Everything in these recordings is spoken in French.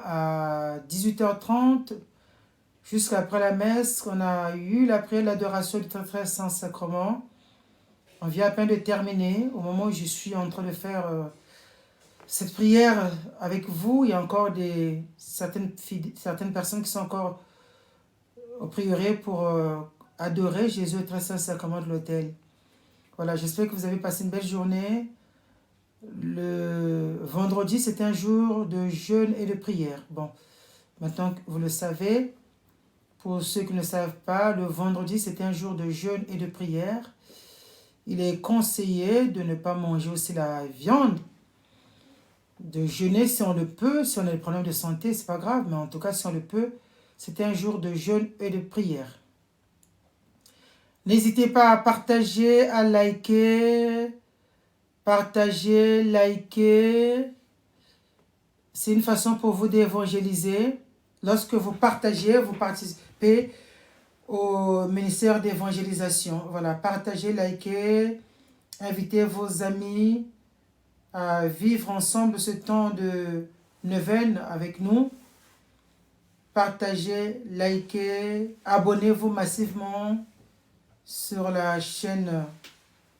à 18h30, jusqu'après la messe. On a eu la prière de l'adoration du très saint sacrement. On vient à peine de terminer. Au moment où je suis en train de faire cette prière avec vous, il y a encore certaines personnes qui sont encore au prieuré pour adorer Jésus au très saint sacrement de l'autel. Voilà, j'espère que vous avez passé une belle journée. Le vendredi, c'était un jour de jeûne et de prière. Bon, maintenant que vous le savez, pour ceux qui ne le savent pas, le vendredi, c'était un jour de jeûne et de prière. Il est conseillé de ne pas manger aussi la viande, de jeûner si on le peut. Si on a des problèmes de santé, c'est pas grave, mais en tout cas, si on le peut, c'était un jour de jeûne et de prière. N'hésitez pas à partager, à liker. Partager, liker. C'est une façon pour vous d'évangéliser. Lorsque vous partagez, vous participez au ministère d'évangélisation. Voilà, partagez, likez, invitez vos amis à vivre ensemble ce temps de neuvaine avec nous. Partagez, likez, abonnez-vous massivement sur la chaîne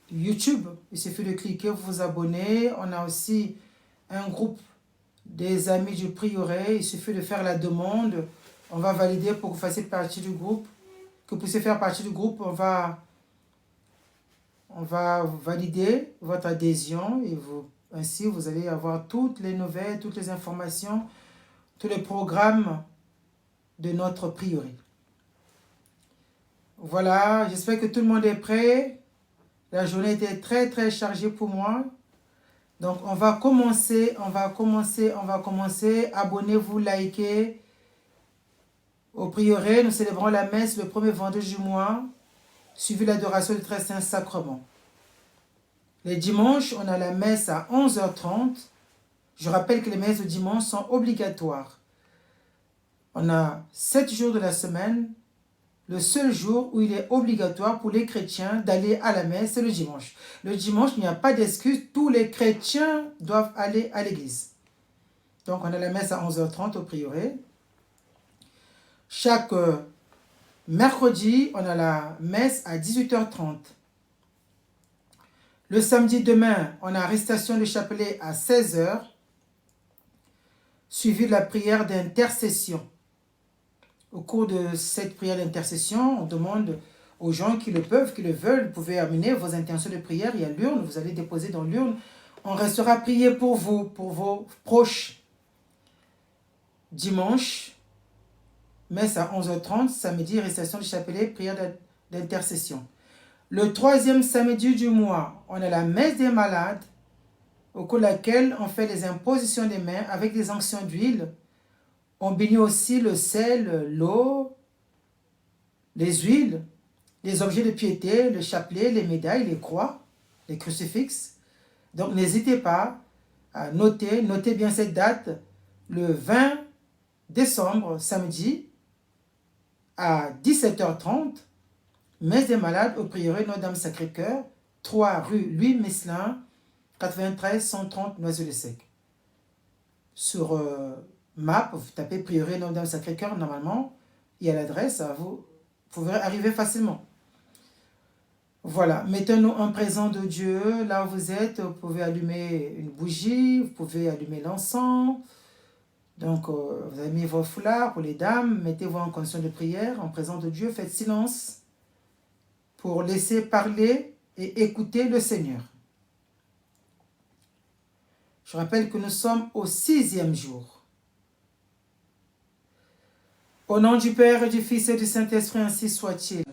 YouTube. Il suffit de cliquer, vous vous abonnez. On a aussi un groupe des amis du prieuré. Il suffit de faire la demande. On va valider pour que vous fassiez partie du groupe. Que vous puissiez faire partie du groupe, on va valider votre adhésion et ainsi vous allez avoir toutes les nouvelles, toutes les informations, tous les programmes de notre prieuré. Voilà, j'espère que tout le monde est prêt. La journée était très très chargée pour moi. Donc on va commencer. Abonnez-vous, likez. Au prieuré, nous célébrons la messe le premier vendredi du mois, suivi l'adoration du très saint sacrement. Les dimanches, on a la messe à 11h30. Je rappelle que les messes de dimanche sont obligatoires. On a 7 jours de la semaine. Le seul jour où il est obligatoire pour les chrétiens d'aller à la messe, c'est le dimanche. Le dimanche, il n'y a pas d'excuse. Tous les chrétiens doivent aller à l'église. Donc, on a la messe à 11h30 au prieuré. Chaque mercredi, on a la messe à 18h30. Le samedi demain, on a récitation du chapelet à 16h, suivi de la prière d'intercession. Au cours de cette prière d'intercession, on demande aux gens qui le peuvent, qui le veulent, vous pouvez amener vos intentions de prière. Il y a l'urne, vous allez déposer dans l'urne. On restera prier pour vous, pour vos proches. Dimanche, messe à 11h30, samedi, récitation du chapelet, prière d'intercession. Le troisième samedi du mois, on a la messe des malades, au cours de laquelle on fait les impositions des mains avec des onctions d'huile. On bénit aussi le sel, l'eau, les huiles, les objets de piété, le chapelet, les médailles, les croix, les crucifixes. Donc n'hésitez pas à noter bien cette date, le 20 décembre, samedi, à 17h30, messe des malades au prieuré Notre-Dame-Sacré-Cœur, 3 rue Louis Messelin, 93 130 Noisy-le-Sec. Sur map, vous tapez prieuré Notre-Dame-Sacré-Cœur, normalement, il y a l'adresse, vous pouvez arriver facilement. Voilà, mettez-nous en présent de Dieu, là où vous êtes, vous pouvez allumer une bougie, vous pouvez allumer l'encens. Donc, vous avez mis vos foulards pour les dames, mettez-vous en condition de prière, en présence de Dieu, faites silence pour laisser parler et écouter le Seigneur. Je rappelle que nous sommes au 6e jour. Au nom du Père et du Fils et du Saint-Esprit, ainsi soit-il.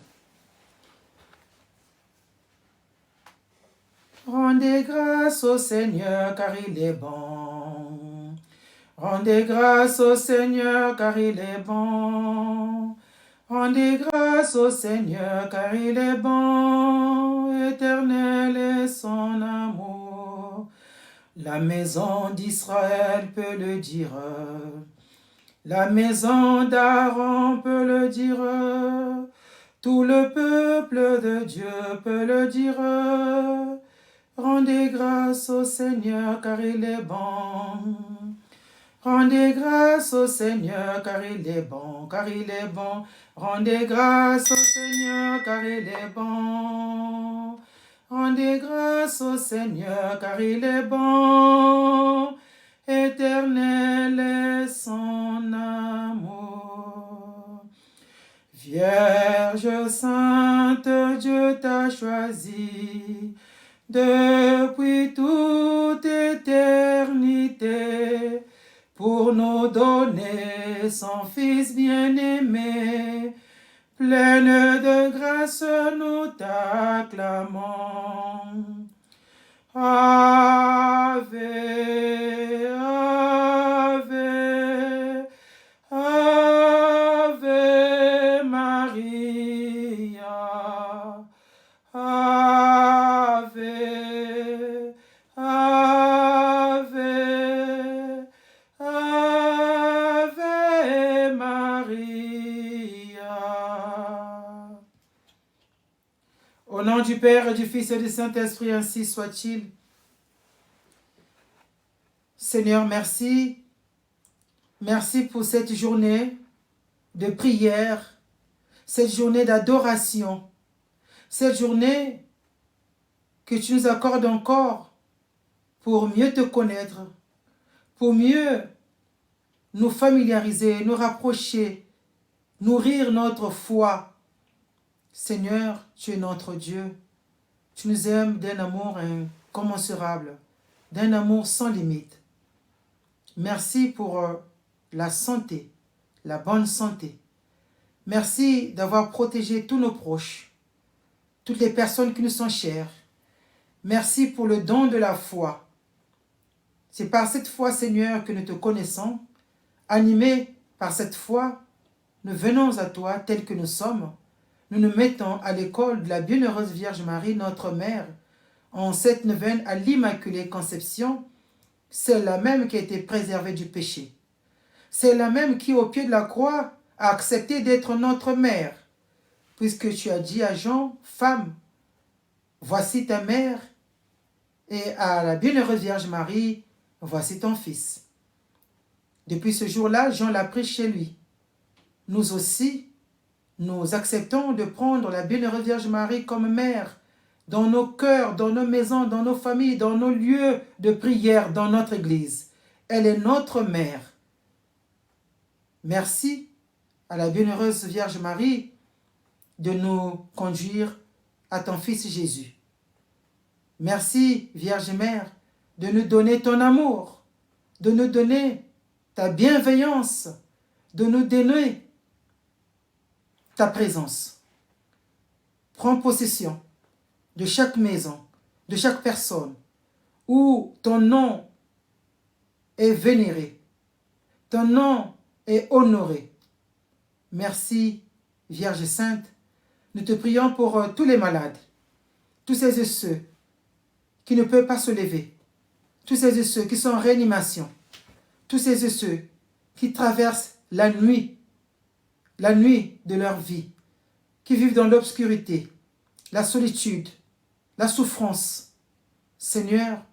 Rendez grâce au Seigneur car il est bon. Rendez grâce au Seigneur car il est bon. Rendez grâce au Seigneur car il est bon. Éternel est son amour. La maison d'Israël peut le dire. La maison d'Aaron peut le dire. Tout le peuple de Dieu peut le dire. Rendez grâce au Seigneur car il est bon. Rendez grâce au Seigneur car il est bon, car il est bon. Rendez grâce au Seigneur car il est bon. Rendez grâce au Seigneur car il est bon. Éternel est son amour. Vierge sainte, Dieu t'a choisi depuis toute éternité pour nous donner son Fils bien-aimé. Pleine de grâce, nous t'acclamons. Ave, Ave, Ave Maria. Ave, Ave, Ave Maria. Au nom du Père et du Fils et du Saint-Esprit, ainsi soit-il. Seigneur, merci. Merci pour cette journée de prière, cette journée d'adoration, cette journée que tu nous accordes encore pour mieux te connaître, pour mieux nous familiariser, nous rapprocher, nourrir notre foi. Seigneur, tu es notre Dieu. Tu nous aimes d'un amour incommensurable, d'un amour sans limite. Merci pour la santé, la bonne santé. Merci d'avoir protégé tous nos proches, toutes les personnes qui nous sont chères. Merci pour le don de la foi. C'est par cette foi, Seigneur, que nous te connaissons. Animés par cette foi, nous venons à toi tels que nous sommes. Nous nous mettons à l'école de la Bienheureuse Vierge Marie, notre Mère, en cette neuvaine à l'Immaculée Conception, celle-là même qui a été préservée du péché. Celle-là même qui, au pied de la croix, a accepté d'être notre mère, puisque tu as dit à Jean, « Femme, voici ta mère », et à la Bienheureuse Vierge Marie, « Voici ton fils ». Depuis ce jour-là, Jean l'a pris chez lui. Nous aussi, nous acceptons de prendre la Bienheureuse Vierge Marie comme mère dans nos cœurs, dans nos maisons, dans nos familles, dans nos lieux de prière, dans notre Église. Elle est notre mère. Merci à la Bienheureuse Vierge Marie de nous conduire à ton Fils Jésus. Merci, Vierge Mère, de nous donner ton amour, de nous donner ta bienveillance, de nous donner ta présence. Prends possession de chaque maison, de chaque personne où ton nom est vénéré, ton nom est honoré. Merci, Vierge Sainte. Nous te prions pour tous les malades, tous ces et ceux qui ne peuvent pas se lever, tous ces et ceux qui sont en réanimation, tous ces et ceux qui traversent la nuit de leur vie, qui vivent dans l'obscurité, la solitude, la souffrance. Seigneur,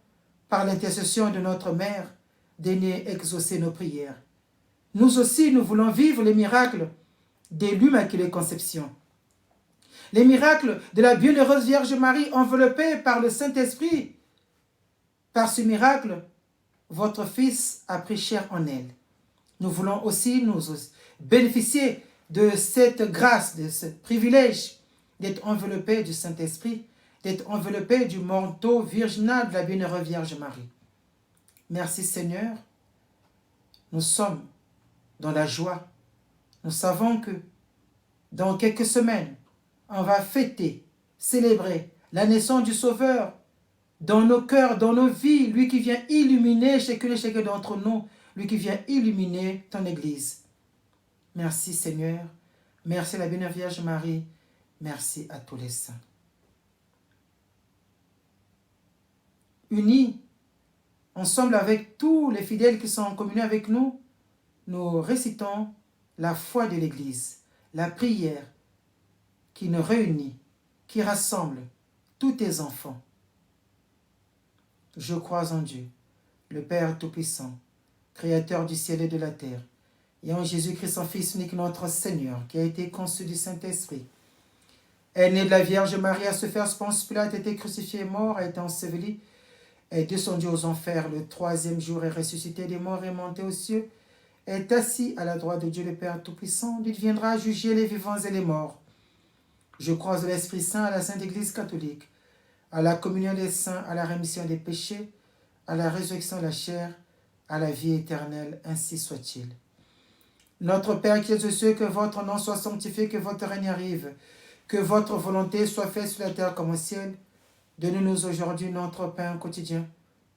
par l'intercession de notre Mère, daignez exaucer nos prières. Nous aussi, nous voulons vivre les miracles de l'Immaculée Conception. Les miracles de la Bienheureuse Vierge Marie enveloppée par le Saint-Esprit. Par ce miracle, votre Fils a pris chair en elle. Nous voulons aussi nous bénéficier de cette grâce, de ce privilège d'être enveloppés du Saint-Esprit, d'être enveloppés du manteau virginal de la Bienheureuse Vierge Marie. Merci Seigneur. Nous sommes dans la joie. Nous savons que dans quelques semaines, on va fêter, célébrer la naissance du Sauveur dans nos cœurs, dans nos vies, lui qui vient illuminer chacune et chacun d'entre nous, lui qui vient illuminer ton Église. Merci Seigneur, merci à la Bienheureuse Vierge Marie, merci à tous les saints. Unis, ensemble avec tous les fidèles qui sont en communion avec nous, nous récitons la foi de l'Église, la prière qui nous réunit, qui rassemble tous tes enfants. Je crois en Dieu, le Père Tout-Puissant, Créateur du ciel et de la terre, et en Jésus-Christ, son Fils unique, notre Seigneur, qui a été conçu du Saint-Esprit, est né de la Vierge Marie, a souffert Ponce Pilate, a été crucifié, mort, a été enseveli, est descendu aux enfers le troisième jour, est ressuscité des morts, est monté aux cieux, est assis à la droite de Dieu le Père Tout-Puissant. Il viendra juger les vivants et les morts. Je crois en l'Esprit Saint, à la Sainte Église catholique, à la communion des saints, à la rémission des péchés, à la résurrection de la chair, à la vie éternelle, ainsi soit-il. Notre Père qui es aux cieux, que votre nom soit sanctifié, que votre règne arrive, que votre volonté soit faite sur la terre comme au ciel. Donne-nous aujourd'hui notre pain quotidien.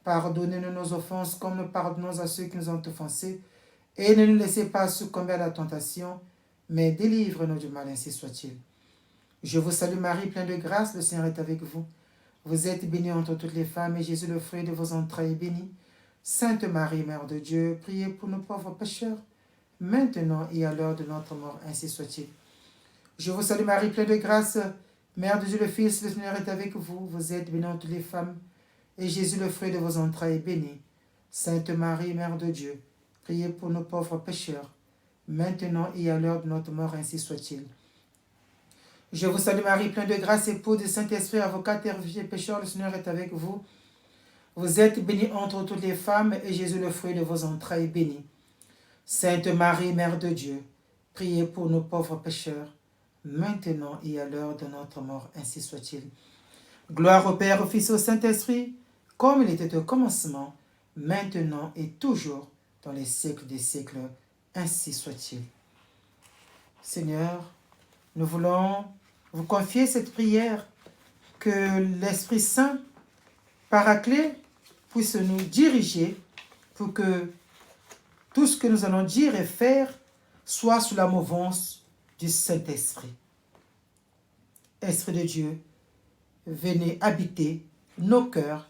Pardonnez-nous nos offenses comme nous pardonnons à ceux qui nous ont offensés. Et ne nous laissez pas succomber à la tentation, mais délivre-nous du mal, ainsi soit-il. Je vous salue Marie, pleine de grâce, le Seigneur est avec vous. Vous êtes bénie entre toutes les femmes, et Jésus, le fruit de vos entrailles, est béni. Sainte Marie, Mère de Dieu, priez pour nous pauvres pécheurs, maintenant et à l'heure de notre mort, ainsi soit-il. Je vous salue Marie, pleine de grâce, Mère de Dieu le Fils, le Seigneur est avec vous. Vous êtes bénie entre toutes les femmes, et Jésus, le fruit de vos entrailles, est béni. Sainte Marie, Mère de Dieu, priez pour nos pauvres pécheurs, maintenant et à l'heure de notre mort, ainsi soit-il. Je vous salue Marie, pleine de grâce, épouse du Saint-Esprit, avocate et réfugiée pécheur, le Seigneur est avec vous. Vous êtes bénie entre toutes les femmes, et Jésus, le fruit de vos entrailles, est béni. Sainte Marie, Mère de Dieu, priez pour nos pauvres pécheurs, maintenant et à l'heure de notre mort, ainsi soit-il. Gloire au Père, au Fils et au Saint-Esprit, comme il était au commencement, maintenant et toujours, dans les siècles des siècles, ainsi soit-il. Seigneur, nous voulons vous confier cette prière, que l'Esprit Saint, Paraclet, puisse nous diriger pour que tout ce que nous allons dire et faire soit sous la mouvance du Saint-Esprit. Esprit de Dieu, venez habiter nos cœurs,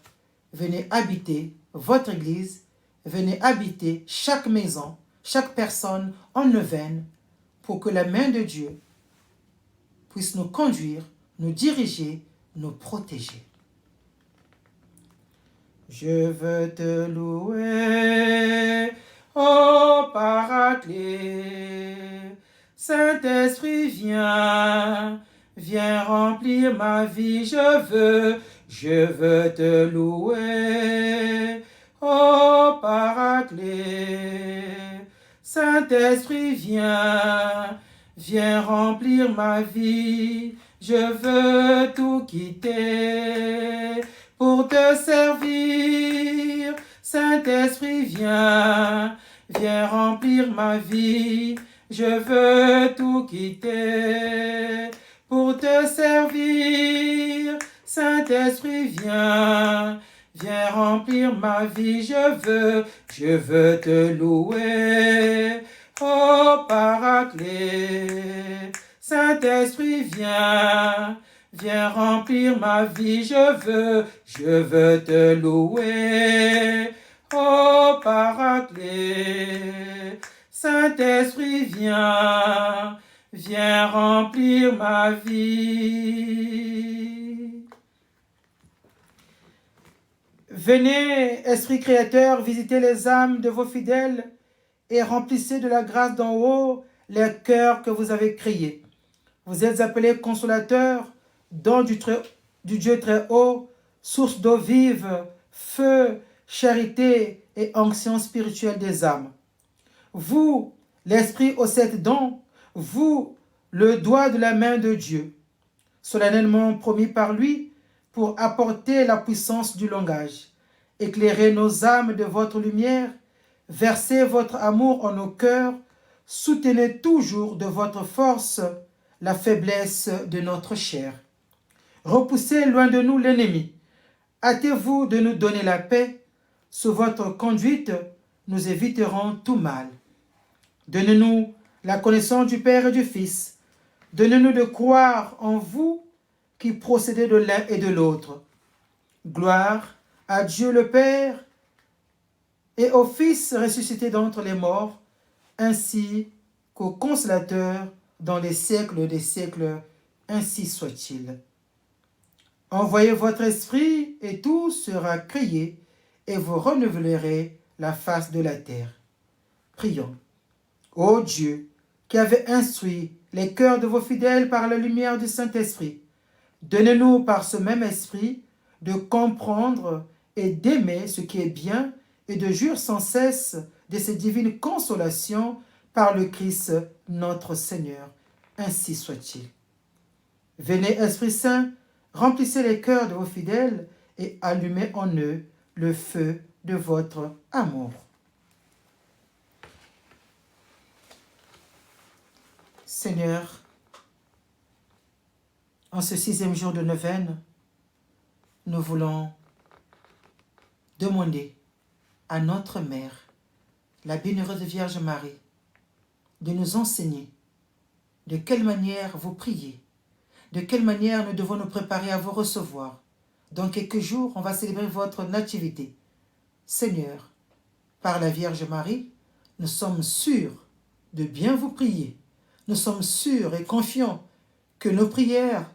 venez habiter votre Église, venez habiter chaque maison, chaque personne en neuvaine, pour que la main de Dieu puisse nous conduire, nous diriger, nous protéger. Je veux te louer, ô Paraclet. Saint-Esprit, viens remplir ma vie, je veux te louer, ô Paraclet. Saint-Esprit, viens remplir ma vie, je veux tout quitter pour te servir. Saint-Esprit, viens remplir ma vie, je veux tout quitter pour te servir. Saint-Esprit, viens remplir ma vie, je veux te louer, ô Paraclet. Saint-Esprit, viens remplir ma vie, je veux te louer, ô Paraclet. Saint-Esprit, viens remplir ma vie. Venez, Esprit Créateur, visiter les âmes de vos fidèles et remplissez de la grâce d'en haut les cœurs que vous avez créés. Vous êtes appelés consolateurs, don du Dieu très haut, source d'eau vive, feu, charité et onction spirituelle des âmes. Vous, l'Esprit aux 7 dons, vous, le doigt de la main de Dieu, solennellement promis par lui pour apporter la puissance du langage. Éclairez nos âmes de votre lumière, versez votre amour en nos cœurs, soutenez toujours de votre force la faiblesse de notre chair. Repoussez loin de nous l'ennemi. Hâtez-vous de nous donner la paix. Sous votre conduite, nous éviterons tout mal. Donnez-nous la connaissance du Père et du Fils. Donnez-nous de croire en vous qui procédez de l'un et de l'autre. Gloire à Dieu le Père et au Fils ressuscité d'entre les morts, ainsi qu'au Consolateur dans les siècles des siècles, ainsi soit-il. Envoyez votre esprit et tout sera créé et vous renouvelerez la face de la terre. Prions. Ô Dieu, qui avez instruit les cœurs de vos fidèles par la lumière du Saint-Esprit, donnez-nous par ce même esprit de comprendre et d'aimer ce qui est bien et de jouir sans cesse de ces divines consolations par le Christ notre Seigneur. Ainsi soit-il. Venez, Esprit Saint, remplissez les cœurs de vos fidèles et allumez en eux le feu de votre amour. Seigneur, en ce 6e jour de neuvaine, nous voulons demander à notre Mère, la bienheureuse Vierge Marie, de nous enseigner de quelle manière vous priez, de quelle manière nous devons nous préparer à vous recevoir. Dans quelques jours, on va célébrer votre nativité. Seigneur, par la Vierge Marie, nous sommes sûrs de bien vous prier. Nous sommes sûrs et confiants que nos prières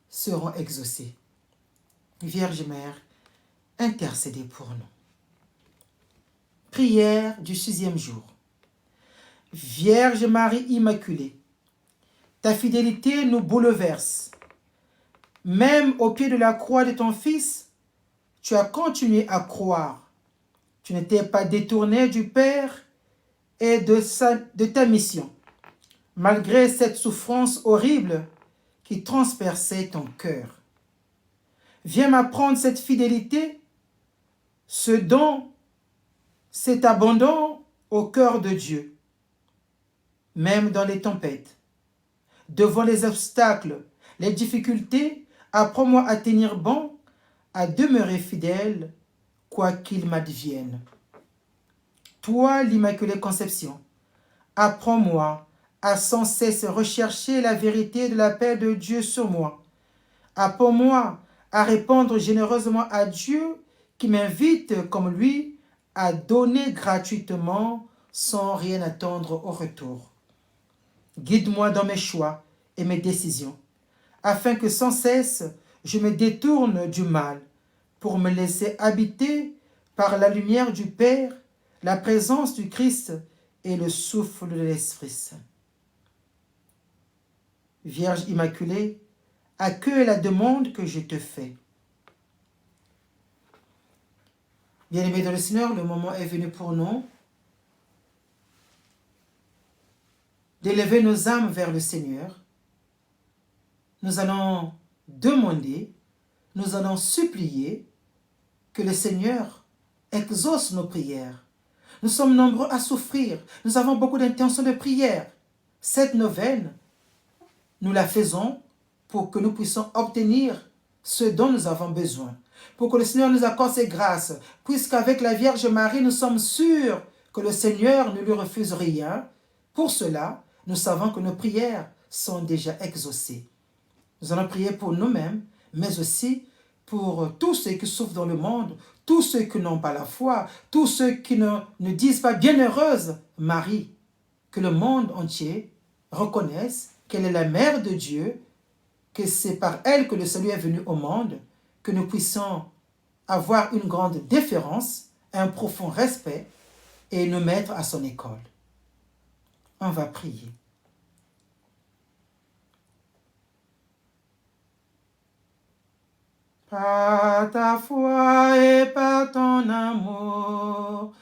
seront exaucées. Vierge Mère, intercédez pour nous. Prière du 6e jour. Vierge Marie Immaculée, ta fidélité nous bouleverse. Même au pied de la croix de ton Fils, tu as continué à croire. Tu n'étais pas détourné du Père et de ta mission, malgré cette souffrance horrible qui transperçait ton cœur. Viens m'apprendre cette fidélité, ce don, cet abandon au cœur de Dieu, même dans les tempêtes. Devant les obstacles, les difficultés, apprends-moi à tenir bon, à demeurer fidèle, quoi qu'il m'advienne. Toi, l'Immaculée Conception, apprends-moi à sans cesse rechercher la vérité de la paix de Dieu sur moi. Apprends-moi à répondre généreusement à Dieu qui m'invite, comme lui, à donner gratuitement sans rien attendre au retour. Guide-moi dans mes choix et mes décisions, afin que sans cesse je me détourne du mal pour me laisser habiter par la lumière du Père, la présence du Christ et le souffle de l'Esprit Saint. Vierge Immaculée, accueille la demande que je te fais. Bien-aimés dans le Seigneur, le moment est venu pour nous d'élever nos âmes vers le Seigneur. Nous allons demander, nous allons supplier que le Seigneur exauce nos prières. Nous sommes nombreux à souffrir. Nous avons beaucoup d'intentions de prière. Cette neuvaine, nous la faisons pour que nous puissions obtenir ce dont nous avons besoin. Pour que le Seigneur nous accorde ses grâces. Puisqu'avec la Vierge Marie, nous sommes sûrs que le Seigneur ne lui refuse rien. Pour cela, nous savons que nos prières sont déjà exaucées. Nous allons prier pour nous-mêmes, mais aussi pour tous ceux qui souffrent dans le monde, tous ceux qui n'ont pas la foi, tous ceux qui ne disent pas bienheureuse Marie, que le monde entier reconnaisse qu'elle est la mère de Dieu, que c'est par elle que le salut est venu au monde, que nous puissions avoir une grande déférence, un profond respect et nous mettre à son école. On va prier. Par ta foi et par ton amour,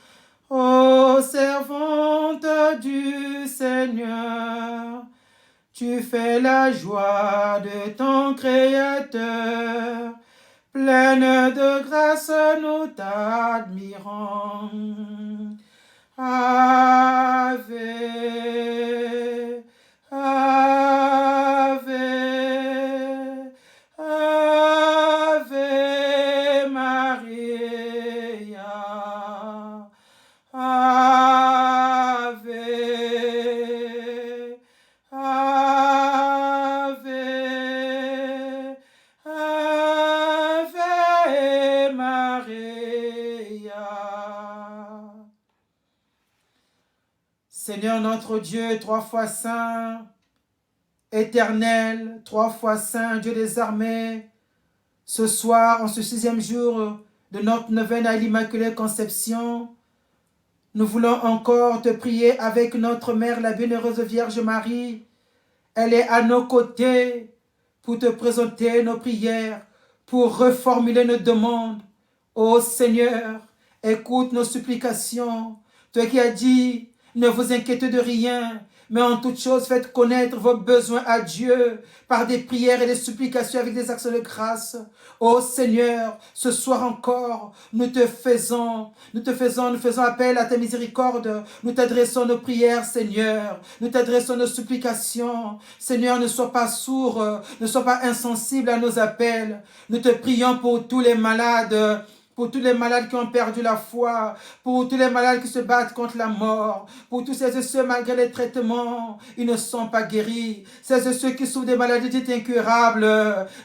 ô servante du Seigneur, tu fais la joie de ton Créateur. Pleine de grâce, nous t'admirons. Ave, Ave, Ave Maria. Ave, Ave, Ave Maria. Seigneur notre Dieu, 3 fois saint, éternel, 3 fois saint, Dieu des armées, ce soir, en ce 6e jour de notre neuvaine à l'Immaculée Conception, Nous voulons encore te prier avec notre Mère, la Bienheureuse Vierge Marie. Elle est à nos côtés pour te présenter nos prières, pour reformuler nos demandes. Ô Seigneur, écoute nos supplications. Toi qui as dit, ne vous inquiétez de rien, mais en toute chose faites connaître vos besoins à Dieu par des prières et des supplications avec des actions de grâce. Ô Seigneur, ce soir encore, nous faisons appel à ta miséricorde. Nous t'adressons nos prières, Seigneur. Nous t'adressons nos supplications. Seigneur, ne sois pas sourd, ne sois pas insensible à nos appels. Nous te prions pour tous les malades, pour tous les malades qui ont perdu la foi, pour tous les malades qui se battent contre la mort, pour tous ceux et ceux, malgré les traitements, ils ne sont pas guéris. Ceux et ceux qui souffrent des maladies dites incurables,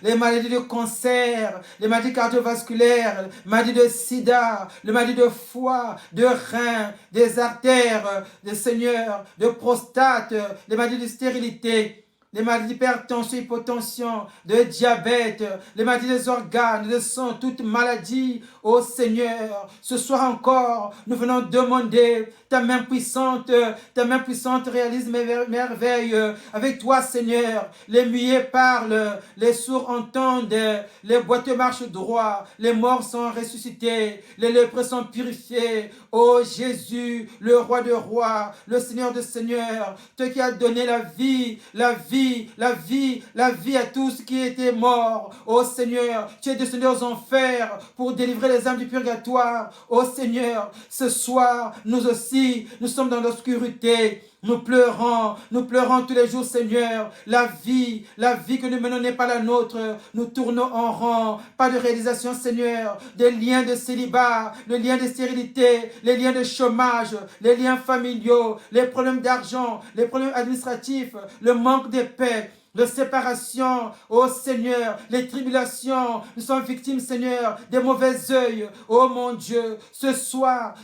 les maladies de cancer, les maladies cardiovasculaires, les maladies de sida, les maladies de foie, de reins, des artères, des seigneurs, de prostate, les maladies de stérilité, les maladies d'hypertension, hypotension, de diabète, les maladies des organes, de sang, toute maladie, ô Seigneur, ce soir encore, nous venons demander ta main puissante réalise mes merveilles. Avec toi, Seigneur, les muets parlent, les sourds entendent, les boiteux marchent droit, les morts sont ressuscités, les lépreux sont purifiés. Ô Jésus, le roi de rois, le Seigneur de seigneurs, toi qui as donné la vie à tous qui étaient morts. Ô Seigneur, tu es descendu aux enfers pour délivrer les âmes du purgatoire. Ô Seigneur, ce soir, nous aussi, nous sommes dans l'obscurité. Nous pleurons tous les jours, Seigneur. La vie que nous menons n'est pas la nôtre. Nous tournons en rond. Pas de réalisation, Seigneur. Des liens de célibat, les liens de stérilité, les liens de chômage, les liens familiaux, les problèmes d'argent, les problèmes administratifs, le manque de paix, de séparation, ô Seigneur, les tribulations, nous sommes victimes, Seigneur, des mauvais œils, ô mon Dieu, ce soir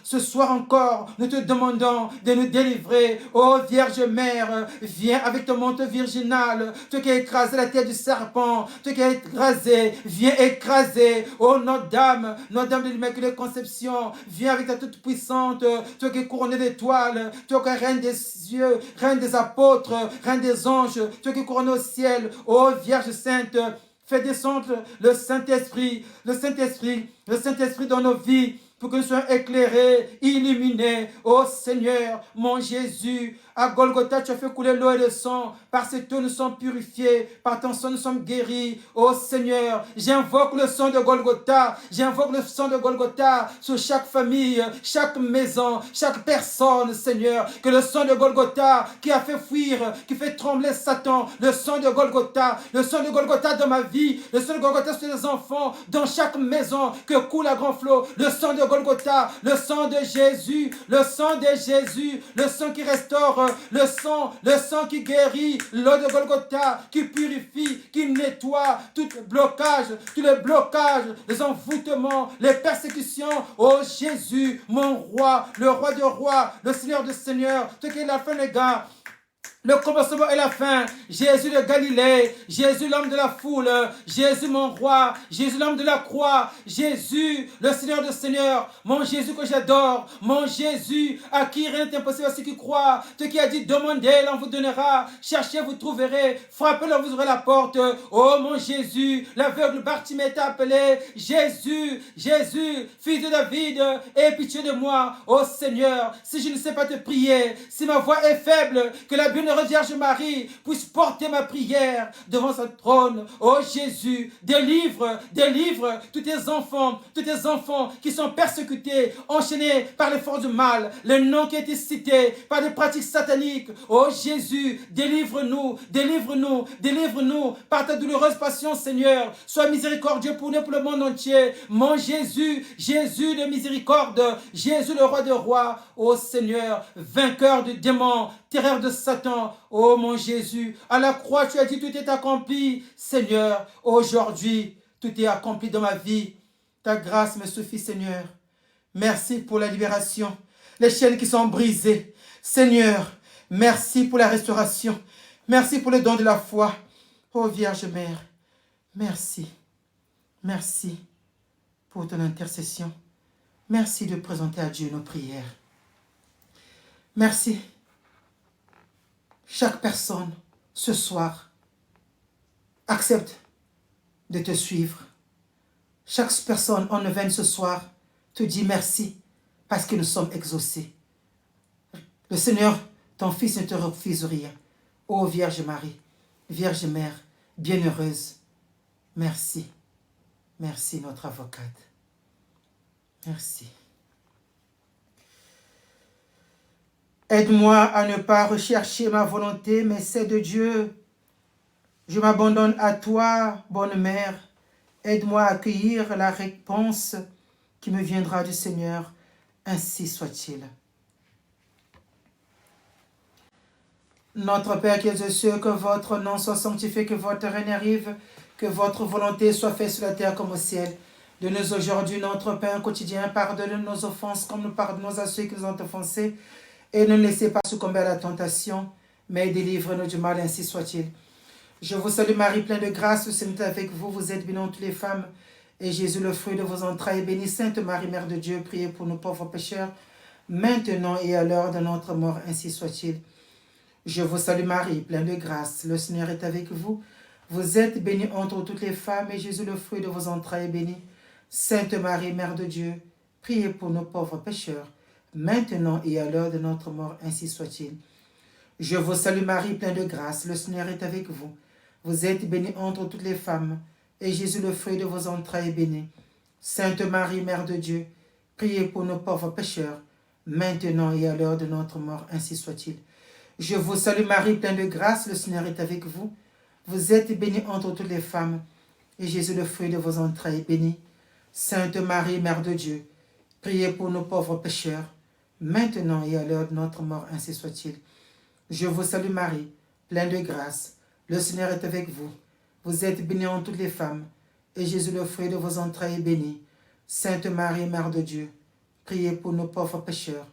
encore, nous te demandons de nous délivrer, ô Vierge Mère, viens avec ton manteau virginal, toi qui as écrasé la tête du serpent, toi qui as écrasé, viens écraser, ô Notre-Dame de l'Immaculée Conception, viens avec ta toute puissante, toi qui es couronné d'étoiles, toi qui es reine des cieux, reine des apôtres, reine des anges, toi qui es couronné au ciel, ô Vierge Sainte, fais descendre le Saint-Esprit dans nos vies, pour que nous soyons éclairés, illuminés. Ô Seigneur, mon Jésus, à Golgotha, tu as fait couler l'eau et le sang. Par cette eau, nous sommes purifiés. Par ton sang, nous sommes guéris. Ô Seigneur, j'invoque le sang de Golgotha. J'invoque le sang de Golgotha sur chaque famille, chaque maison, chaque personne, Seigneur. Que le sang de Golgotha qui a fait fuir, qui fait trembler Satan, le sang de Golgotha dans ma vie, le sang de Golgotha sur les enfants, dans chaque maison, que coule à grand flot, le sang de Golgotha, le sang de Jésus, le sang qui restaure, le sang qui guérit, l'eau de Golgotha qui purifie, qui nettoie tous les blocages, les envoûtements, les persécutions. Oh Jésus, mon roi, le roi de rois, le Seigneur de seigneurs, toi qui es la fin des gars, le commencement et la fin, Jésus de Galilée, Jésus l'homme de la foule, Jésus mon roi, Jésus l'homme de la croix, Jésus le Seigneur de seigneurs, mon Jésus que j'adore, mon Jésus à qui rien n'est impossible à ceux qui croient, toi qui as dit demandez, l'on vous donnera, cherchez, vous trouverez, frappez, l'on vous ouvrira la porte. Oh mon Jésus, l'aveugle Bartimée t'a appelé, Jésus, fils de David, aie pitié de moi. Oh Seigneur, si je ne sais pas te prier, si ma voix est faible, que la Bienheureuse Vierge Marie puisse porter ma prière devant son trône. Oh Jésus, délivre tous tes enfants qui sont persécutés, enchaînés par les forces du mal, les noms qui ont été cités par des pratiques sataniques. Oh Jésus, délivre-nous par ta douloureuse passion, Seigneur. Sois miséricordieux pour nous, pour le monde entier. Mon Jésus de miséricorde, Jésus le roi des rois. Oh Seigneur, vainqueur du démon, terreur de Satan. Oh mon Jésus, à la croix tu as dit tout est accompli. Seigneur, aujourd'hui tout est accompli dans ma vie. Ta grâce me suffit, Seigneur. Merci pour la libération, les chaînes qui sont brisées. Seigneur, merci pour la restauration. Merci pour le don de la foi. Oh Vierge Mère, merci pour ton intercession. Merci de présenter à Dieu nos prières. Merci. Chaque personne, ce soir, accepte de te suivre. Chaque personne en neuvaine ce soir te dit merci parce que nous sommes exaucés. Le Seigneur, ton Fils, ne te refuse rien. Ô Vierge Marie, Vierge Mère, bienheureuse, merci. Merci, notre avocate. Merci. Aide-moi à ne pas rechercher ma volonté, mais celle de Dieu. Je m'abandonne à toi, bonne mère. Aide-moi à accueillir la réponse qui me viendra du Seigneur. Ainsi soit-il. Notre Père qui es aux cieux, que votre nom soit sanctifié, que votre règne arrive, que votre volonté soit faite sur la terre comme au ciel. Donne-nous aujourd'hui notre pain quotidien. Pardonne nos offenses comme nous pardonnons à ceux qui nous ont offensés. Et ne laissez pas succomber à la tentation, mais délivre-nous du mal, ainsi soit-il. Je vous salue Marie, pleine de grâce, le Seigneur est avec vous. Vous êtes bénie entre toutes les femmes. Et Jésus, le fruit de vos entrailles, est béni. Sainte Marie, Mère de Dieu, priez pour nous pauvres pécheurs, maintenant et à l'heure de notre mort, ainsi soit-il. Je vous salue Marie, pleine de grâce, le Seigneur est avec vous. Vous êtes bénie entre toutes les femmes, et Jésus, le fruit de vos entrailles, est béni. Sainte Marie, Mère de Dieu, priez pour nos pauvres pécheurs, maintenant et à l'heure de notre mort, ainsi soit-il. Je vous salue Marie, pleine de grâce, le Seigneur est avec vous. Vous êtes bénie entre toutes les femmes, et Jésus, le fruit de vos entrailles, est béni. Sainte Marie, Mère de Dieu, priez pour nos pauvres pécheurs, maintenant et à l'heure de notre mort, ainsi soit-il. Je vous salue Marie, pleine de grâce, le Seigneur est avec vous. Vous êtes bénie entre toutes les femmes, et Jésus, le fruit de vos entrailles, est béni. Sainte Marie, Mère de Dieu, priez pour nos pauvres pécheurs, maintenant et à l'heure de notre mort, ainsi soit-il. Je vous salue Marie, pleine de grâce, le Seigneur est avec vous. Vous êtes bénie entre toutes les femmes, et Jésus, le fruit de vos entrailles, est béni. Sainte Marie, Mère de Dieu, priez pour nos pauvres pécheurs,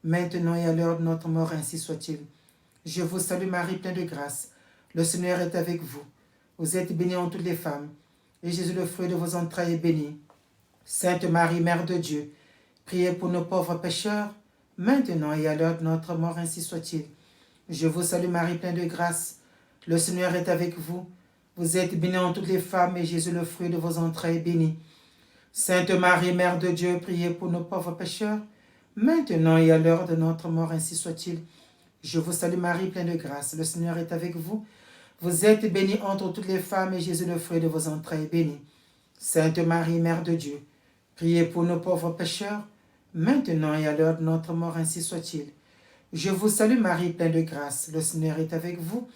maintenant et à l'heure de notre mort, ainsi soit-il. Je vous salue Marie, pleine de grâce, le Seigneur est avec vous. Vous êtes bénie entre toutes les femmes, et Jésus, le fruit de vos entrailles, est béni. Sainte Marie, Mère de Dieu, priez pour nos pauvres pécheurs, maintenant et à l'heure de notre mort, ainsi soit-il. Je vous salue Marie, pleine de grâce, le Seigneur est avec vous. Vous êtes bénie entre toutes les femmes, et Jésus, le fruit de vos entrailles, est béni. Sainte Marie, Mère de Dieu, priez pour nos pauvres pécheurs, maintenant et à l'heure de notre mort, ainsi soit-il. Je vous salue Marie, pleine de grâce, le Seigneur est avec vous. Vous êtes bénie entre toutes les femmes, et Jésus, le fruit de vos entrailles, est béni. Sainte Marie, Mère de Dieu, priez pour nos pauvres pécheurs, maintenant et à l'heure de notre mort, ainsi soit-il. Je vous salue Marie, pleine de grâce, le Seigneur est avec vous.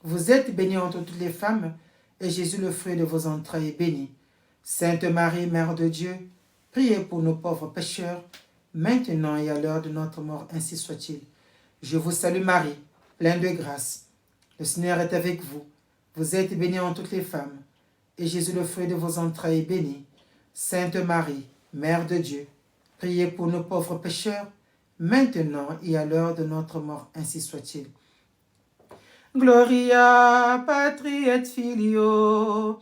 Vous êtes bénie entre toutes les femmes, et Jésus, le fruit de vos entrailles, est béni. Sainte Marie, Mère de Dieu, priez pour nos pauvres pécheurs, maintenant et à l'heure de notre mort, ainsi soit-il. Je vous salue Marie, pleine de grâce, le Seigneur est avec vous. Vous êtes bénie entre toutes les femmes, et Jésus, le fruit de vos entrailles, est béni. Sainte Marie, Mère de Dieu, priez pour nos pauvres pécheurs, maintenant et à l'heure de notre mort, ainsi soit-il. Gloria Patri et Filio,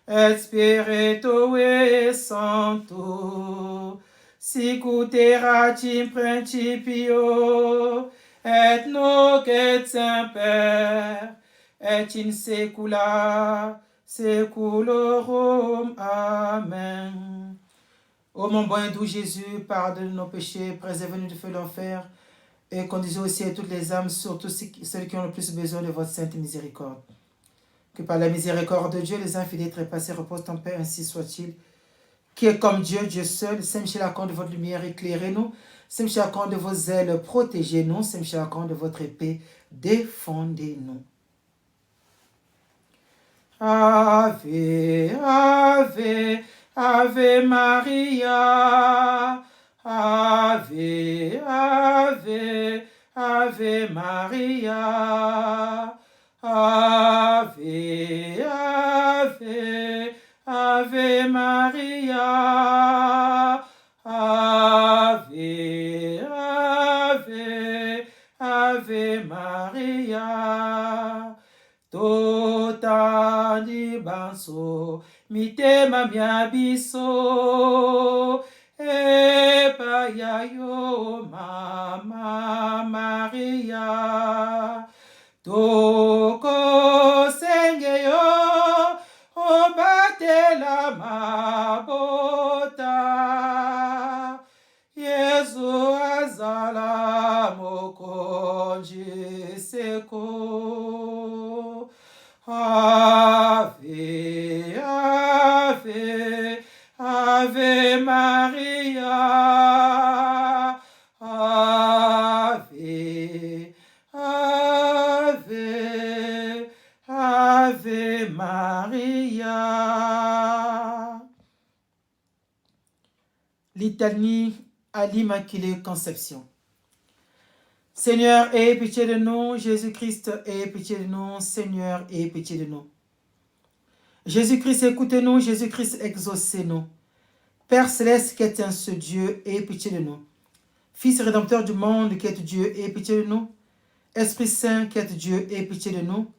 et Spiritui Sancto, sic ut erat in principio, et nunc et semper, et in saecula saeculorum. Amen. Ô mon bon et doux Jésus, pardonne nos péchés, préserve-nous du feu de l'enfer, et conduisez aussi à toutes les âmes, surtout celles qui ont le plus besoin de votre sainte miséricorde. Que par la miséricorde de Dieu, les infidèles trépassés reposent en paix, ainsi soit-il. Qui est comme Dieu, Dieu seul, Saint Michel Archange de votre lumière, éclairez-nous. Saint Michel Archange de vos ailes, protégez-nous. Saint Michel Archange de votre épée, défendez-nous. Ave, Ave, Ave Maria. Ave, Ave, Ave Maria. Ave, Ave, Ave Maria. Ave, Ave, Ave Maria. Tota di banso, mitema mia biso, epayayo Mama Maria. Tokosengeyo obatela mabota. Yesu azala mokonji seko. Ave, Ave, Ave Maria. Ave, Ave, Ave Maria. Litanie à l'Immaculée Conception. Seigneur, aie pitié de nous. Jésus-Christ, aie pitié de nous. Seigneur, aie pitié de nous. Jésus-Christ, écoutez-nous. Jésus-Christ, exaucez-nous. Père céleste, qui est un seul Dieu, aie pitié de nous. Fils rédempteur du monde, qui est Dieu, aie pitié de nous. Esprit Saint, qui est Dieu, aie pitié de nous.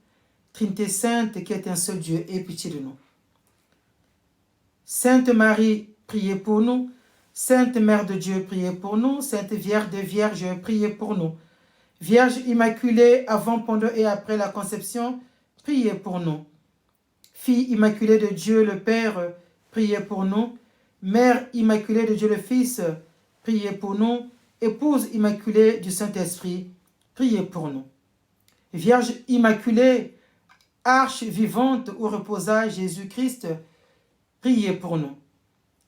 Trinité Sainte, qui est un seul Dieu, aie pitié de nous. Sainte Marie, priez pour nous. Sainte Mère de Dieu, priez pour nous. Sainte Vierge des Vierges, priez pour nous. Vierge immaculée, avant, pendant et après la conception, priez pour nous. Fille immaculée de Dieu le Père, priez pour nous. Mère immaculée de Dieu le Fils, priez pour nous. Épouse immaculée du Saint-Esprit, priez pour nous. Vierge immaculée, arche vivante où reposa Jésus-Christ, priez pour nous.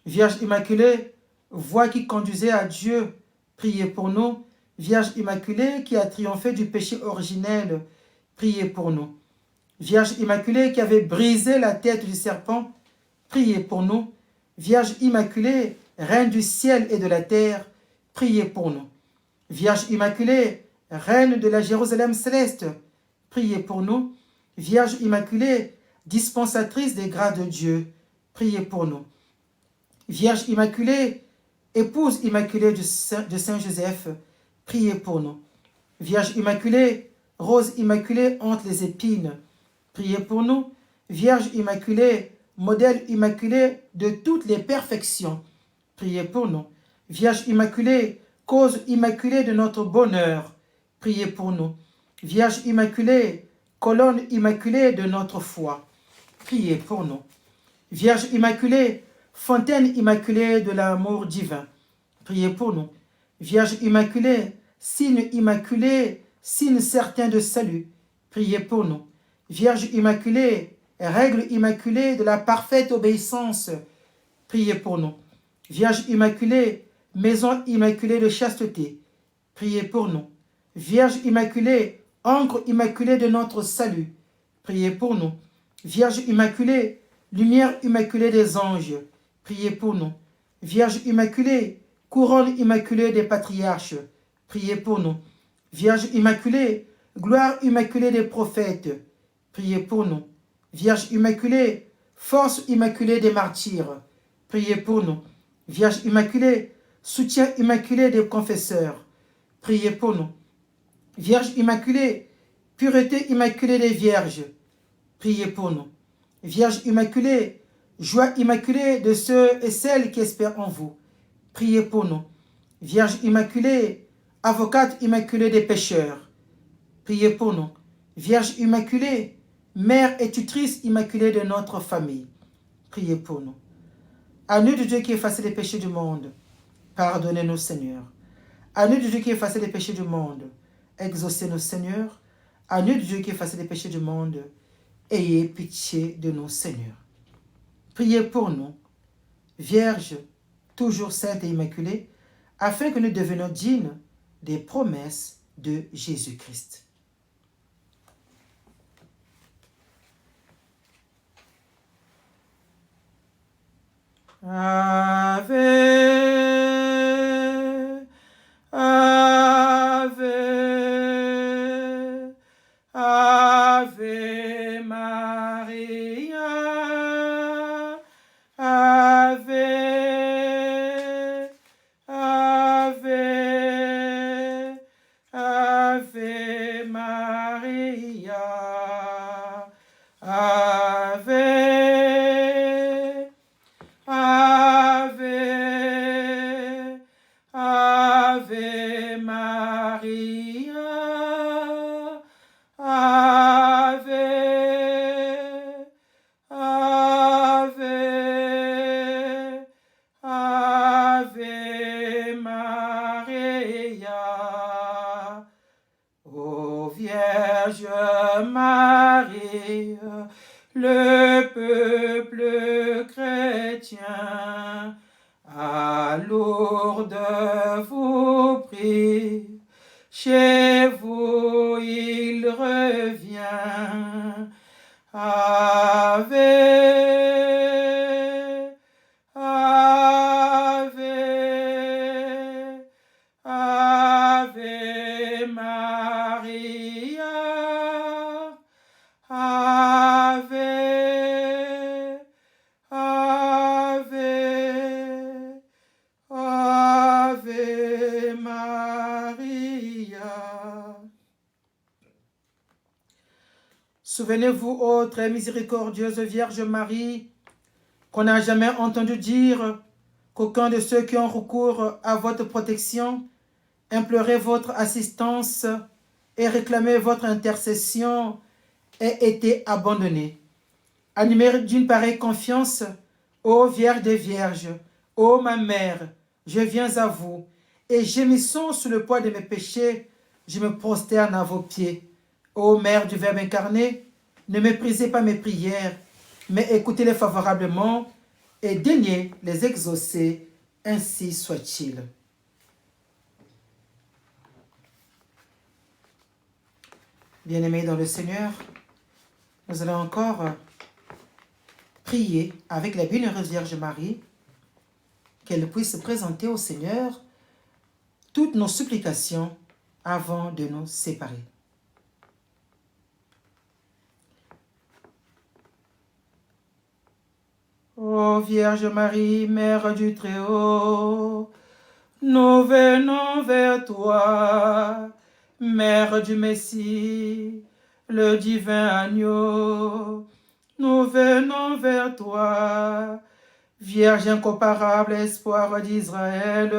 Vierge immaculée, voie qui conduisait à Dieu, priez pour nous. Vierge immaculée qui a triomphé du péché originel, priez pour nous. Vierge immaculée qui avait brisé la tête du serpent, priez pour nous. Vierge immaculée, reine du ciel et de la terre, priez pour nous. Vierge immaculée, reine de la Jérusalem céleste, priez pour nous. Vierge immaculée, dispensatrice des grâces de Dieu, priez pour nous. Vierge immaculée, épouse immaculée de Saint Joseph, priez pour nous. Vierge immaculée, rose immaculée entre les épines, priez pour nous. Vierge immaculée, modèle immaculé de toutes les perfections, priez pour nous. Vierge immaculée, cause immaculée de notre bonheur, priez pour nous. Vierge immaculée, colonne immaculée de notre foi, priez pour nous. Vierge immaculée, fontaine immaculée de l'amour divin, priez pour nous. Vierge immaculée, signe immaculé, signe certain de salut, priez pour nous. Vierge immaculée, règle immaculée de la parfaite obéissance, priez pour nous. Vierge immaculée, maison immaculée de chasteté, priez pour nous. Vierge immaculée, encre immaculée de notre salut, priez pour nous. Vierge immaculée, lumière immaculée des anges, priez pour nous. Vierge immaculée, couronne immaculée des patriarches, priez pour nous. Vierge immaculée, gloire immaculée des prophètes, priez pour nous. Vierge immaculée, force immaculée des martyrs, priez pour nous. Vierge immaculée, soutien immaculé des confesseurs, priez pour nous. Vierge immaculée, pureté immaculée des vierges, priez pour nous. Vierge immaculée, joie immaculée de ceux et celles qui espèrent en vous, priez pour nous. Vierge immaculée, avocate immaculée des pécheurs, priez pour nous. Vierge immaculée, mère et tutrice immaculée de notre famille, priez pour nous. Agneau de Dieu qui efface les péchés du monde, pardonnez-nous Seigneur. Agneau de Dieu qui efface les péchés du monde, exaucez-nous Seigneur. Agneau de Dieu qui efface les péchés du monde, ayez pitié de nous Seigneur. Priez pour nous, Vierge, toujours sainte et immaculée, afin que nous devenions dignes des promesses de Jésus-Christ. Ave, Ave, Ave Maria, Ave, Ave, Ave Maria, Ave, Ave, ô Vierge Marie, le peuple chrétien à Lourdes vous prie. Chez vous il revient. Ave, Ave, Ave Maria, Ave, Ave, Ave Maria. Souvenez-vous, ô très miséricordieuse Vierge Marie, qu'on n'a jamais entendu dire qu'aucun de ceux qui ont recours à votre protection, implorer votre assistance et réclamer votre intercession ait été abandonné. Animé d'une pareille confiance, ô Vierge des Vierges, ô ma mère, je viens à vous, et gémissant sous le poids de mes péchés, je me prosterne à vos pieds. Ô Mère du Verbe incarné, ne méprisez pas mes prières, mais écoutez-les favorablement et daignez les exaucer, ainsi soit-il. Bien-aimés dans le Seigneur, nous allons encore prier avec la bienheureuse Vierge Marie, qu'elle puisse présenter au Seigneur toutes nos supplications avant de nous séparer. Ô Vierge Marie, Mère du Très-Haut, nous venons vers toi, Mère du Messie, le divin agneau. Nous venons vers toi, Vierge incomparable, espoir d'Israël.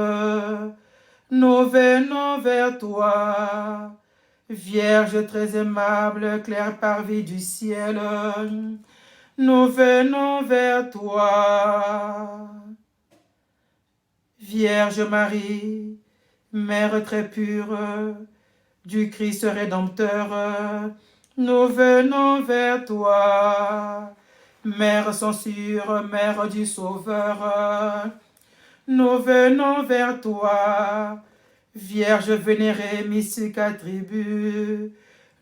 Nous venons vers toi, Vierge très aimable, claire parvis du ciel. Nous venons vers toi, Vierge Marie, Mère très pure du Christ Rédempteur. Nous venons vers toi, Mère sans sûre, Mère du Sauveur. Nous venons vers toi, Vierge vénérée, mystique attribut.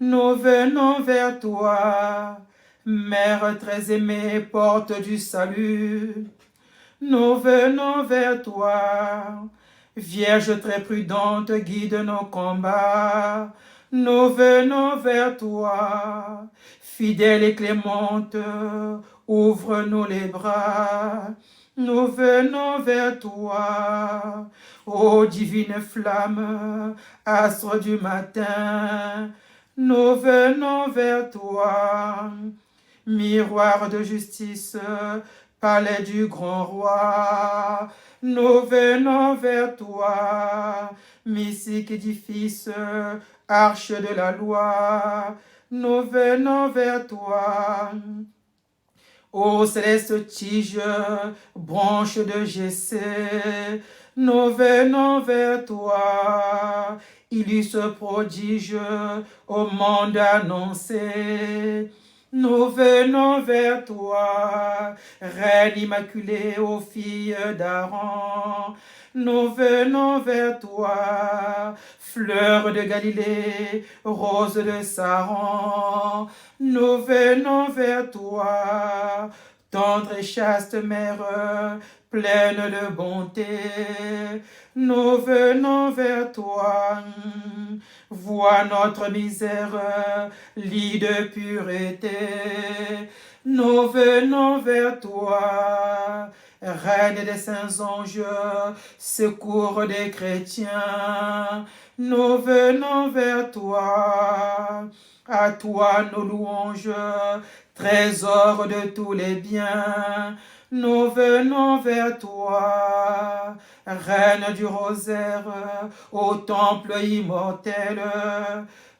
Nous venons vers toi, Mère très aimée, porte du salut. Nous venons vers toi, Vierge très prudente, guide nos combats. Nous venons vers toi, fidèle et clémente, ouvre-nous les bras. Nous venons vers toi, ô divine flamme, astre du matin. Nous venons vers toi, miroir de justice, palais du grand roi. Nous venons vers toi, mystique édifice, arche de la loi. Nous venons vers toi, ô céleste tige, branche de Jessé. Nous venons vers toi, illustre prodige, au monde annoncé. Nous venons vers toi, Reine immaculée aux filles d'Aaron. Nous venons vers toi, fleur de Galilée, rose de Saron. Nous venons vers toi, tendre et chaste mère, pleine de bonté. Nous venons vers toi, vois notre misère, lit de pureté. Nous venons vers toi, Reine des saints anges, secours des chrétiens. Nous venons vers toi, à toi nos louanges, trésor de tous les biens. Nous venons vers toi, Reine du rosaire, au temple immortel.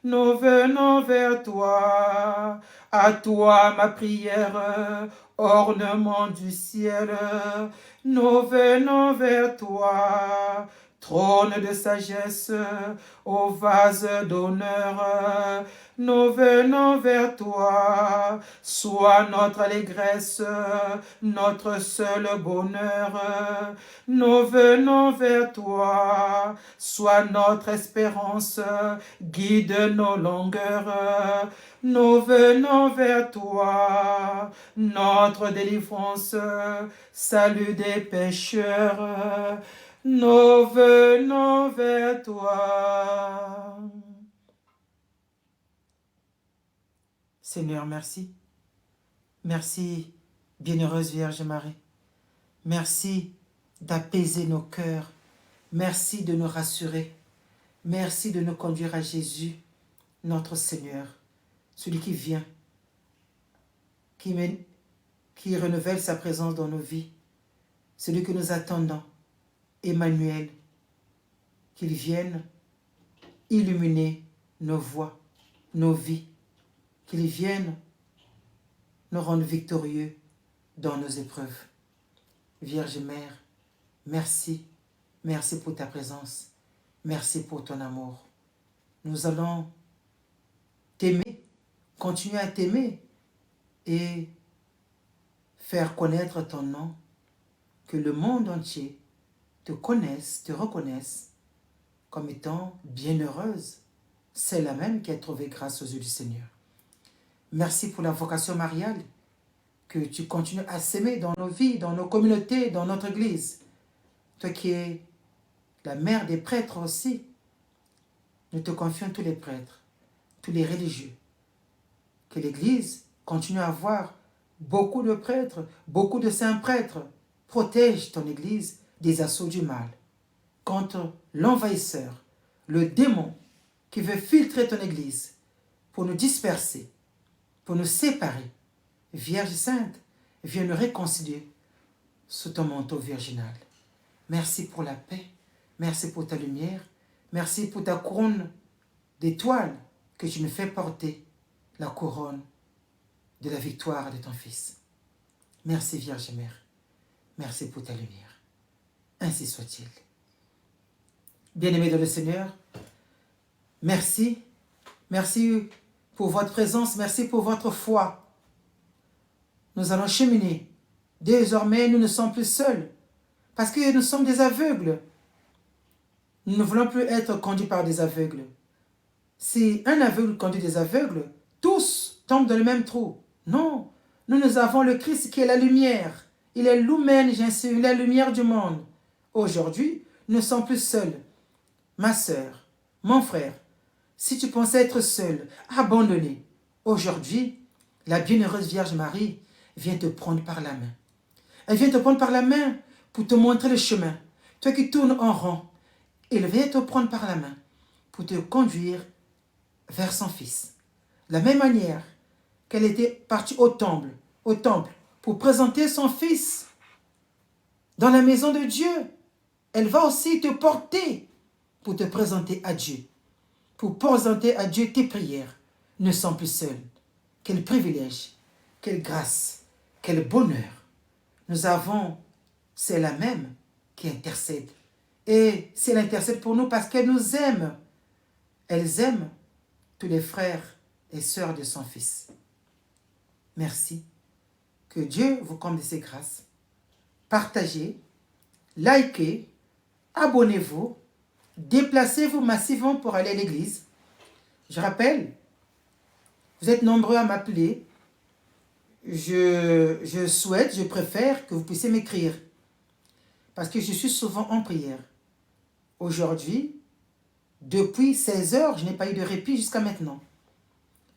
Nous venons vers toi, à toi ma prière, ornement du ciel. Nous venons vers toi, trône de sagesse, au vase d'honneur, nous venons vers toi. Sois notre allégresse, notre seul bonheur. Nous venons vers toi. Sois notre espérance, guide nos longueurs. Nous venons vers toi, notre délivrance, salut des pécheurs. Nous venons vers toi. Seigneur, merci. Merci, bienheureuse Vierge Marie. Merci d'apaiser nos cœurs. Merci de nous rassurer. Merci de nous conduire à Jésus, notre Seigneur, celui qui vient, qui renouvelle sa présence dans nos vies, celui que nous attendons, Emmanuel, qu'il vienne illuminer nos voies, nos vies, qu'il vienne nous rendre victorieux dans nos épreuves. Vierge Mère, merci, merci pour ta présence, merci pour ton amour. Nous allons t'aimer, continuer à t'aimer et faire connaître ton nom, que le monde entier te connaisse, te reconnaisse comme étant bienheureuse, celle-là même qui a trouvé grâce aux yeux du Seigneur. Merci pour la vocation mariale que tu continues à s'aimer dans nos vies, dans nos communautés, dans notre Église. Toi qui es la mère des prêtres aussi, nous te confions tous les prêtres, tous les religieux. Que l'Église continue à avoir beaucoup de prêtres, beaucoup de saints prêtres. Protège ton Église des assauts du mal, contre l'envahisseur, le démon qui veut filtrer ton Église pour nous disperser, pour nous séparer. Vierge Sainte, viens nous réconcilier sous ton manteau virginal. Merci pour la paix, merci pour ta lumière, merci pour ta couronne d'étoiles que tu nous fais porter, la couronne de la victoire de ton Fils. Merci Vierge Mère, merci pour ta lumière. Ainsi soit-il. Bien-aimés dans le Seigneur, merci. Merci pour votre présence, merci pour votre foi. Nous allons cheminer. Désormais, nous ne sommes plus seuls, parce que nous sommes des aveugles. Nous ne voulons plus être conduits par des aveugles. Si un aveugle conduit des aveugles, tous tombent dans le même trou. Non, nous avons le Christ qui est la lumière. Il est Lumen Gentium, il est la lumière du monde. Aujourd'hui, nous ne sommes plus seuls. Ma sœur, mon frère, si tu pensais être seul, abandonné, aujourd'hui, la bienheureuse Vierge Marie vient te prendre par la main. Elle vient te prendre par la main pour te montrer le chemin. Toi qui tournes en rond, elle vient te prendre par la main pour te conduire vers son Fils. De la même manière qu'elle était partie au temple pour présenter son Fils dans la maison de Dieu, elle va aussi te porter pour te présenter à Dieu, pour présenter à Dieu tes prières. Ne sont plus seuls. Quel privilège, quelle grâce, quel bonheur. Nous avons celle-là même qui intercède. Et si elle intercède pour nous parce qu'elle nous aime, elles aiment tous les frères et sœurs de son Fils. Merci. Que Dieu vous comble de ses grâces. Partagez, likez, abonnez-vous, déplacez-vous massivement pour aller à l'église. Je rappelle, vous êtes nombreux à m'appeler. Je préfère que vous puissiez m'écrire parce que je suis souvent en prière. Aujourd'hui, depuis 16 heures, je n'ai pas eu de répit jusqu'à maintenant.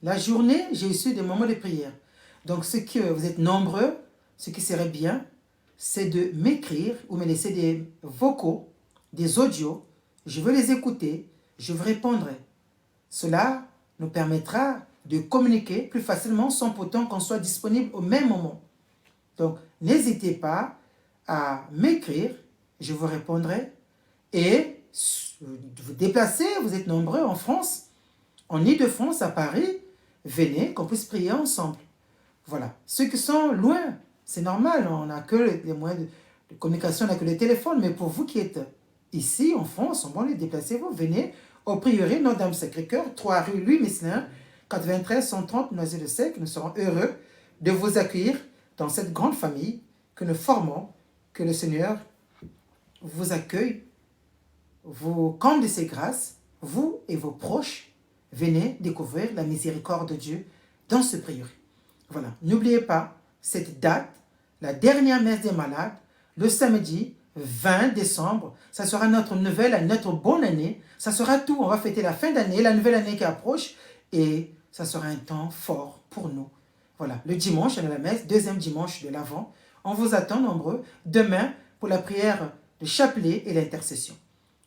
La journée, j'ai eu des moments de prière. Donc, ce que vous êtes nombreux, ce qui serait bien, c'est de m'écrire ou me laisser des vocaux, des audios. Je veux les écouter, je vous répondrai. Cela nous permettra de communiquer plus facilement sans pourtant qu'on soit disponible au même moment. Donc, n'hésitez pas à m'écrire, je vous répondrai. Et vous déplacez, vous êtes nombreux en France, en Île-de-France, à Paris, venez qu'on puisse prier ensemble. Voilà. Ceux qui sont loin, c'est normal, on n'a que les moyens de communication, on n'a que le téléphone, mais pour vous qui êtes ici, en France, en banlieue, déplacez-vous, venez au prieuré Notre-Dame Sacré-Cœur, 3 rue Louis Messelin, 93 130 Noisy-le-Sec. Nous serons heureux de vous accueillir dans cette grande famille que nous formons, que le Seigneur vous accueille, vous comble de ses grâces, vous et vos proches, venez découvrir la miséricorde de Dieu dans ce prieuré. Voilà, n'oubliez pas cette date, la dernière messe des malades, le samedi 20 décembre. Ça sera notre nouvelle, notre bonne année. Ça sera tout. On va fêter la fin d'année, la nouvelle année qui approche, et ça sera un temps fort pour nous. Voilà, le dimanche, on a la messe, deuxième dimanche de l'Avent. On vous attend nombreux demain pour la prière de chapelet et l'intercession.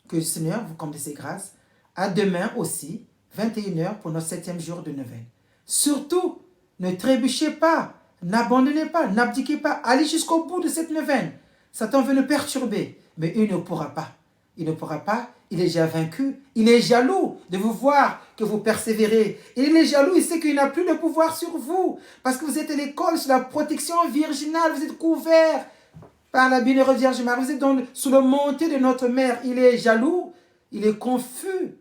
Que le Seigneur vous comble de ses grâces. À demain aussi, 21h pour notre 7e jour de neuvaine. Surtout, ne trébuchez pas, n'abandonnez pas, n'abdiquez pas, allez jusqu'au bout de cette neuvaine. Satan veut nous perturber, mais il ne pourra pas. Il ne pourra pas, il est déjà vaincu. Il est jaloux de vous voir que vous persévérez. Il est jaloux, il sait qu'il n'a plus de pouvoir sur vous. Parce que vous êtes à l'école, sous la protection virginale, vous êtes couverts par la bienheureuse Vierge Marie, vous êtes sous le manteau de notre mère. Il est jaloux, il est confus.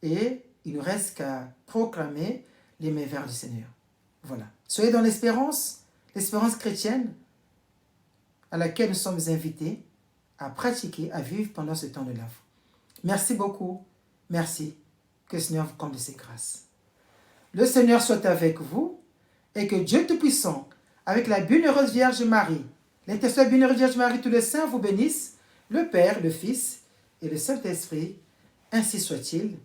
Et il ne reste qu'à proclamer les merveilles du Seigneur. Voilà. Soyez dans l'espérance chrétienne à laquelle nous sommes invités à pratiquer, à vivre pendant ce temps de l'Avent. Merci beaucoup. Merci. Que le Seigneur vous comble de ses grâces. Le Seigneur soit avec vous et que Dieu Tout-Puissant, avec la bienheureuse Vierge Marie, l'intercession de la bienheureuse Vierge Marie, tous les saints vous bénissent, le Père, le Fils et le Saint-Esprit. Ainsi soit-il.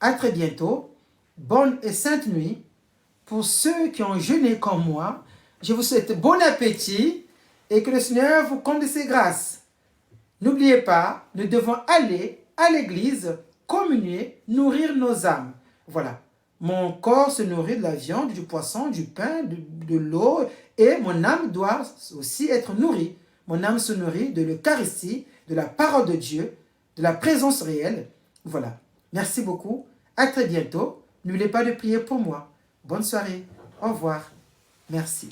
À très bientôt. Bonne et sainte nuit. Pour ceux qui ont jeûné comme moi, je vous souhaite bon appétit et que le Seigneur vous comble de ses grâces. N'oubliez pas, nous devons aller à l'église, communier, nourrir nos âmes. Voilà. Mon corps se nourrit de la viande, du poisson, du pain, de l'eau, et mon âme doit aussi être nourrie. Mon âme se nourrit de l'Eucharistie, de la parole de Dieu, de la présence réelle. Voilà. Merci beaucoup. À très bientôt. N'oubliez pas de prier pour moi. Bonne soirée. Au revoir. Merci.